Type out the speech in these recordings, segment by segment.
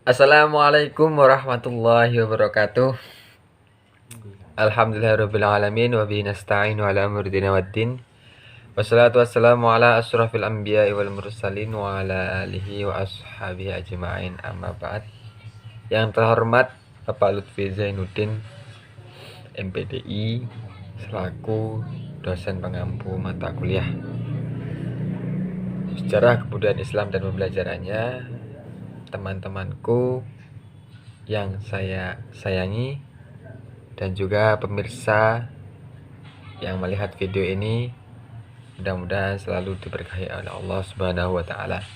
Assalamualaikum warahmatullahi wabarakatuh. Alhamdulillahirrabbilalamin. Wabihi nasta'inu ala umuri dina waddin. Wassalatu wassalamu ala asrafil anbiya'i wal mursalin wa ala alihi wa ashabihi ajma'in, amma ba'd. Yang terhormat Bapak Lutfi Zainuddin, MPDI, selaku dosen pengampu mata kuliah Sejarah Kebudayaan Islam dan Pembelajarannya, teman-temanku yang saya sayangi dan juga pemirsa yang melihat video ini, mudah-mudahan selalu diberkahi oleh Allah Subhanahu wa taala.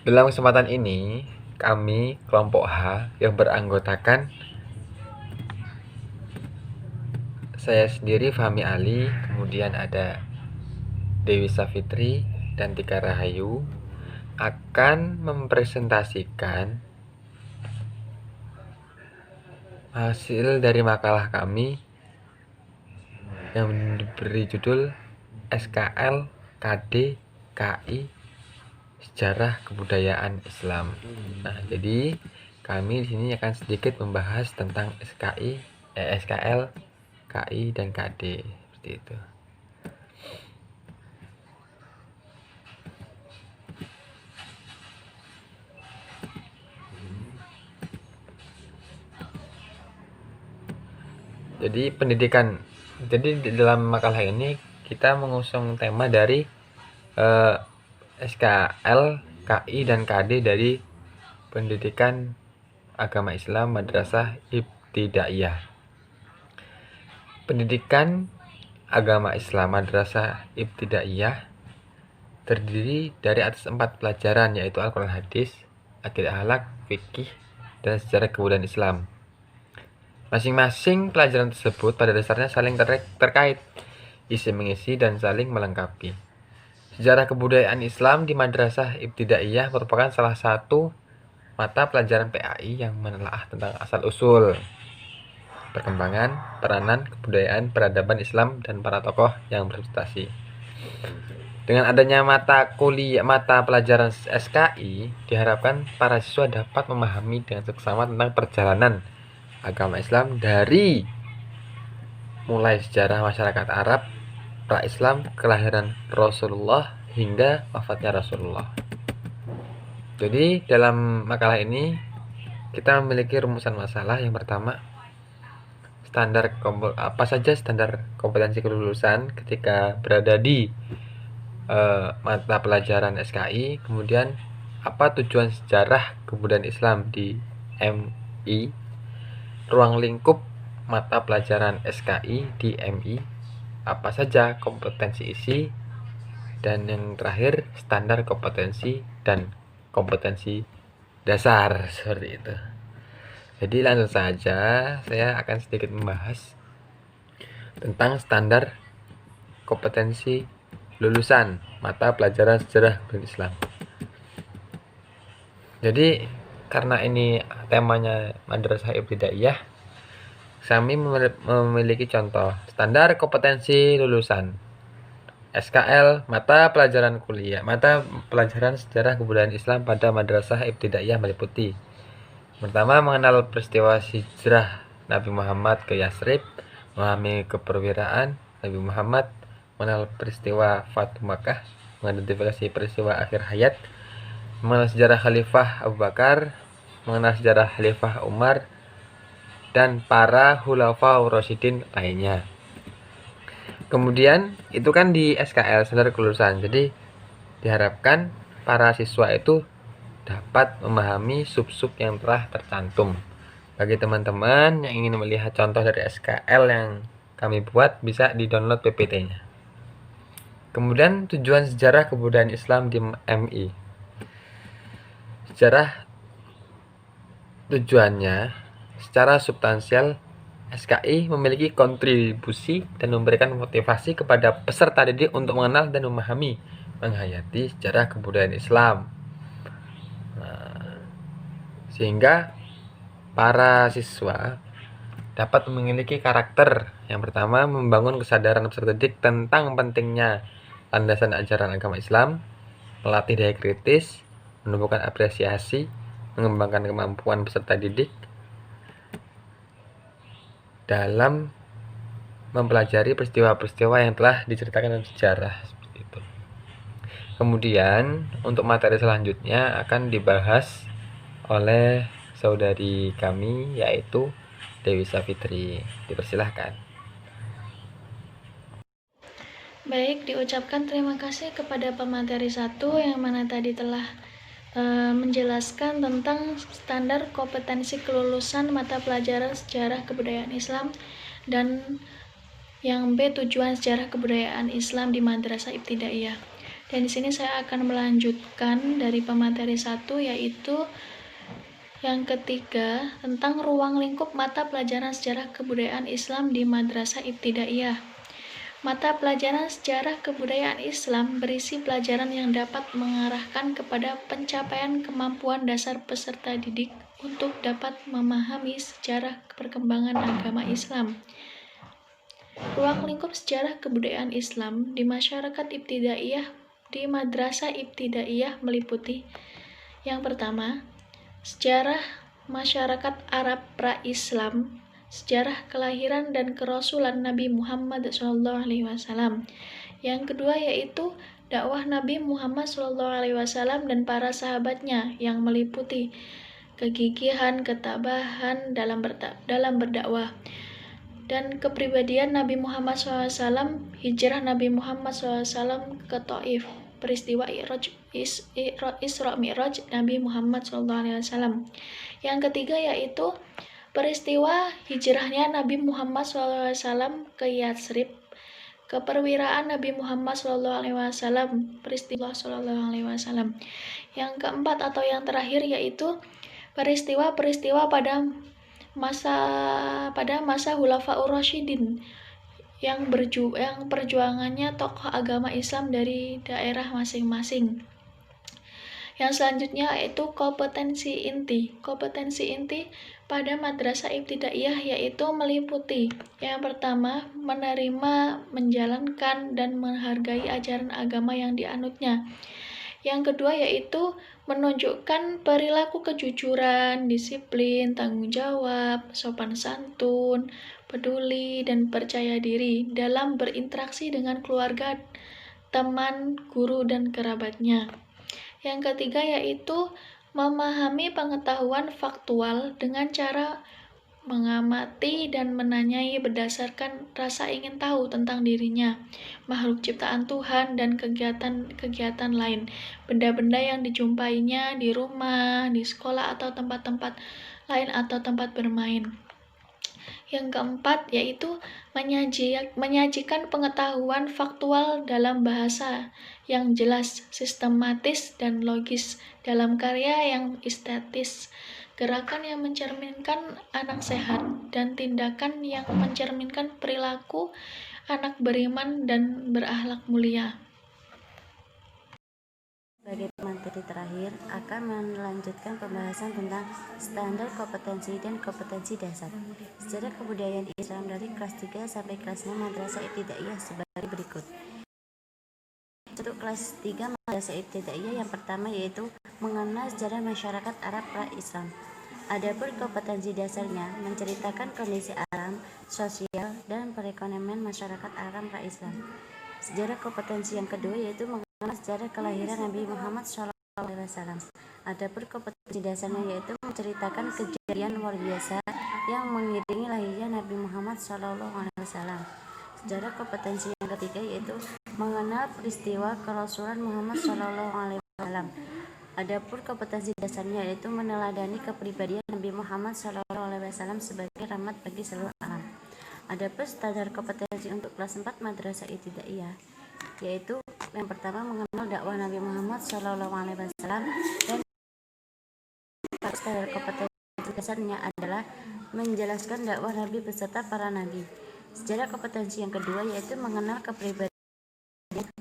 Dalam kesempatan ini, kami kelompok H yang beranggotakan saya sendiri, Fahmi Ali, kemudian ada Dewi Safitri dan Tika Rahayu, akan mempresentasikan hasil dari makalah kami yang diberi judul SKL KD KI Sejarah Kebudayaan Islam. Nah, jadi kami di sini akan sedikit membahas tentang SKL, KI dan KD, seperti itu. Jadi pendidikan. Jadi di dalam makalah ini kita mengusung tema dari SKL, KI dan KD dari Pendidikan Agama Islam Madrasah Ibtidaiyah. Pendidikan Agama Islam Madrasah Ibtidaiyah terdiri dari atas 4 pelajaran, yaitu Al-Quran, Hadis, Akidah, Akhlak, Fikih, dan Sejarah Kebudayaan Islam. Masing-masing pelajaran tersebut pada dasarnya saling terkait, isi mengisi dan saling melengkapi. Sejarah Kebudayaan Islam di Madrasah Ibtidaiyah merupakan salah satu mata pelajaran PAI yang menelaah tentang asal-usul, perkembangan, peranan, kebudayaan, peradaban Islam, dan para tokoh yang berprestasi. Dengan adanya mata pelajaran SKI, diharapkan para siswa dapat memahami dengan seksama tentang perjalanan agama Islam dari mulai sejarah masyarakat Arab pra-Islam, kelahiran Rasulullah hingga wafatnya Rasulullah. Jadi dalam makalah ini kita memiliki rumusan masalah. Yang pertama, apa saja standar kompetensi kelulusan ketika berada di mata pelajaran SKI. Kemudian, apa tujuan sejarah kebudayaan Islam di MI, ruang lingkup mata pelajaran SKI di MI, apa saja kompetensi isi, dan yang terakhir standar kompetensi dan kompetensi dasar, seperti itu. Jadi langsung saja saya akan sedikit membahas tentang standar kompetensi lulusan mata pelajaran sejarah kebudayaan Islam. Jadi karena ini temanya Madrasah Ibtidaiyah, kami memiliki contoh standar kompetensi lulusan SKL mata pelajaran kuliah. Mata pelajaran sejarah kebudayaan Islam pada Madrasah Ibtidaiyah meliputi: pertama, mengenal peristiwa hijrah Nabi Muhammad ke Yasrib, memahami keperwiraan Nabi Muhammad, mengenal peristiwa Fatu Makkah, mengidentifikasi peristiwa akhir hayat, mengenal sejarah Khalifah Abu Bakar, mengenal sejarah Khalifah Umar, dan para Khulafaur Rasyidin lainnya. Kemudian itu kan di SKL, standar kelulusan. Jadi diharapkan para siswa itu dapat memahami sub-sub yang telah tercantum. Bagi teman-teman yang ingin melihat contoh dari SKL yang kami buat, bisa di-download PPT-nya. Kemudian tujuan sejarah kebudayaan Islam di MI. Sejarah tujuannya secara substansial, SKI memiliki kontribusi dan memberikan motivasi kepada peserta didik untuk mengenal dan memahami, menghayati sejarah kebudayaan Islam. Sehingga para siswa dapat memiliki karakter. Yang pertama, membangun kesadaran peserta didik tentang pentingnya landasan ajaran agama Islam, melatih daya kritis, menumbuhkan apresiasi, mengembangkan kemampuan peserta didik dalam mempelajari peristiwa-peristiwa yang telah diceritakan dalam sejarah seperti itu. Kemudian untuk materi selanjutnya akan dibahas oleh saudari kami yaitu Dewi Savitri. Dipersilahkan. Baik, diucapkan terima kasih kepada pemateri 1 yang mana tadi telah menjelaskan tentang standar kompetensi kelulusan mata pelajaran sejarah kebudayaan Islam dan yang B tujuan sejarah kebudayaan Islam di Madrasah Ibtidaiyah. Dan di sini saya akan melanjutkan dari pemateri 1 yaitu yang ketiga tentang ruang lingkup mata pelajaran sejarah kebudayaan Islam di Madrasah Ibtidaiyah. Mata pelajaran sejarah kebudayaan Islam berisi pelajaran yang dapat mengarahkan kepada pencapaian kemampuan dasar peserta didik untuk dapat memahami sejarah perkembangan agama Islam. Ruang lingkup sejarah kebudayaan Islam di masyarakat ibtidaiyah di Madrasah Ibtidaiyah meliputi yang pertama, sejarah masyarakat Arab pra-Islam, sejarah kelahiran dan kerasulan Nabi Muhammad SAW. Yang kedua yaitu dakwah Nabi Muhammad SAW dan para sahabatnya yang meliputi kegigihan, ketabahan dalam berdakwah dan kepribadian Nabi Muhammad SAW, hijrah Nabi Muhammad SAW ke Taif, peristiwa Isra Mi'raj Nabi Muhammad SAW. Yang ketiga yaitu peristiwa hijrahnya Nabi Muhammad SAW ke Yatsrib, keperwiraan Nabi Muhammad SAW, peristiwa SAW. Yang keempat atau yang terakhir yaitu peristiwa-peristiwa pada masa Khulafaur Rasyidin yang perjuangannya tokoh agama Islam dari daerah masing-masing. Yang selanjutnya yaitu kompetensi inti. Kompetensi inti pada Madrasah Ibtidaiyah yaitu meliputi yang pertama, menerima, menjalankan, dan menghargai ajaran agama yang dianutnya. Yang kedua yaitu menunjukkan perilaku kejujuran, disiplin, tanggung jawab, sopan santun, peduli, dan percaya diri dalam berinteraksi dengan keluarga, teman, guru, dan kerabatnya. Yang ketiga yaitu memahami pengetahuan faktual dengan cara mengamati dan menanyai berdasarkan rasa ingin tahu tentang dirinya, makhluk ciptaan Tuhan, dan kegiatan-kegiatan lain, benda-benda yang dijumpainya di rumah, di sekolah, atau tempat-tempat lain atau tempat bermain. Yang keempat yaitu menyajikan pengetahuan faktual dalam bahasa yang jelas, sistematis, dan logis dalam karya yang estetis, gerakan yang mencerminkan anak sehat, dan tindakan yang mencerminkan perilaku anak beriman dan berakhlak mulia. Sebagai materi terakhir, akan melanjutkan pembahasan tentang standar kompetensi dan kompetensi dasar sejarah kebudayaan Islam dari kelas 3 sampai kelas 6 Madrasah Ibtidaiyah sebagai berikut. Untuk kelas 3 Madrasah Ibtidaiyah yang pertama yaitu mengenal sejarah masyarakat Arab pra-Islam. Adapun kompetensi dasarnya menceritakan kondisi alam, sosial, dan perekonomian masyarakat Arab pra-Islam. Sejarah kompetensi yang kedua yaitu mengenal sejarah kelahiran Nabi Muhammad SAW. Adapun kompetensi dasarnya yaitu menceritakan kejadian luar biasa yang mengiringi lahirnya Nabi Muhammad SAW. Sejarah kompetensi yang ketiga yaitu mengenal peristiwa kerasulan Muhammad SAW. Adapun kompetensi dasarnya yaitu meneladani kepribadian Nabi Muhammad SAW sebagai rahmat bagi seluruh alam. Adapun standar kompetensi untuk kelas 4 Madrasah Ibtidaiyah yaitu yang pertama mengenal dakwah Nabi Muhammad SAW dan standar kompetensi dasarnya adalah menjelaskan dakwah Nabi beserta para nabi. Sejarah kompetensi yang kedua yaitu mengenal kepribadian.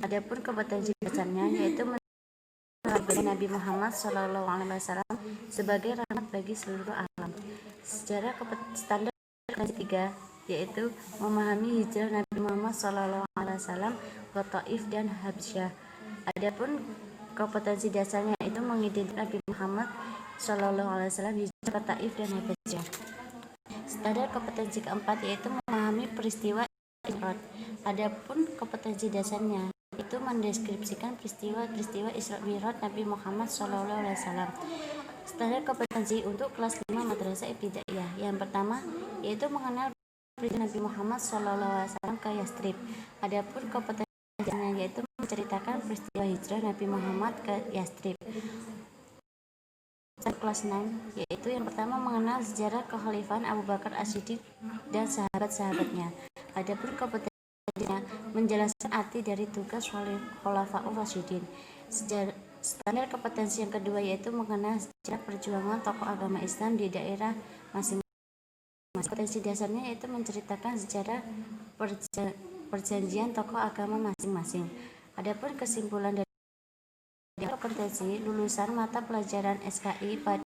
Adapun kompetensi dasarnya yaitu mengenal Nabi Muhammad SAW sebagai rahmat bagi seluruh alam. Sejarah standar kompetensi ketiga yaitu memahami hijrah Nabi Muhammad SAW ke Taif dan Habsyah. Adapun kompetensi dasarnya itu mengidentifikasi Nabi Muhammad SAW hijrah ke Taif dan Habasyah. Standar kompetensi keempat yaitu memahami peristiwa Isra. Adapun kompetensi dasarnya itu mendeskripsikan peristiwa Isra Mi'raj Nabi Muhammad SAW. Standar kompetensi untuk kelas 5 Madrasah Ibtidaiyah. Yang pertama yaitu mengenal peristiwa Nabi Muhammad SAW ke Yastrib. Adapun kompetensinya yaitu menceritakan peristiwa hijrah Nabi Muhammad ke Yastrib. Kelas 6 yaitu yang pertama mengenal sejarah kekhalifahan Abu Bakar As-Siddiq dan sahabat-sahabatnya. Adapun kompetensinya menjelaskan arti dari tugas Khulafaur Rasyidin. Standar kompetensi yang kedua yaitu mengenal sejarah perjuangan tokoh agama Islam di daerah masing-masing. Kompetensi dasarnya yaitu menceritakan sejarah perjanjian tokoh agama masing-masing. Adapun kesimpulan dari kompetensi lulusan mata pelajaran SKI pada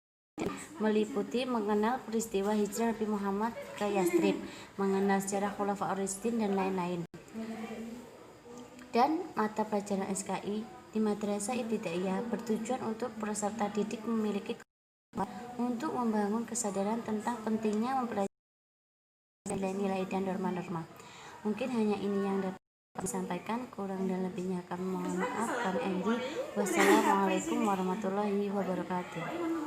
meliputi mengenal peristiwa hijrah Nabi Muhammad ke Yastrib, mengenal sejarah Khulafaur Rasyidin dan lain-lain. Dan mata pelajaran SKI di Madrasah Ibtidaiyah bertujuan untuk peserta didik memiliki kemampuan untuk membangun kesadaran tentang pentingnya mempelajari nilai-nilai dan norma-norma. Mungkin hanya ini yang dapat kami sampaikan, kurang dan lebihnya kami mohon maaf. Kami Endi. Wassalamualaikum warahmatullahi wabarakatuh.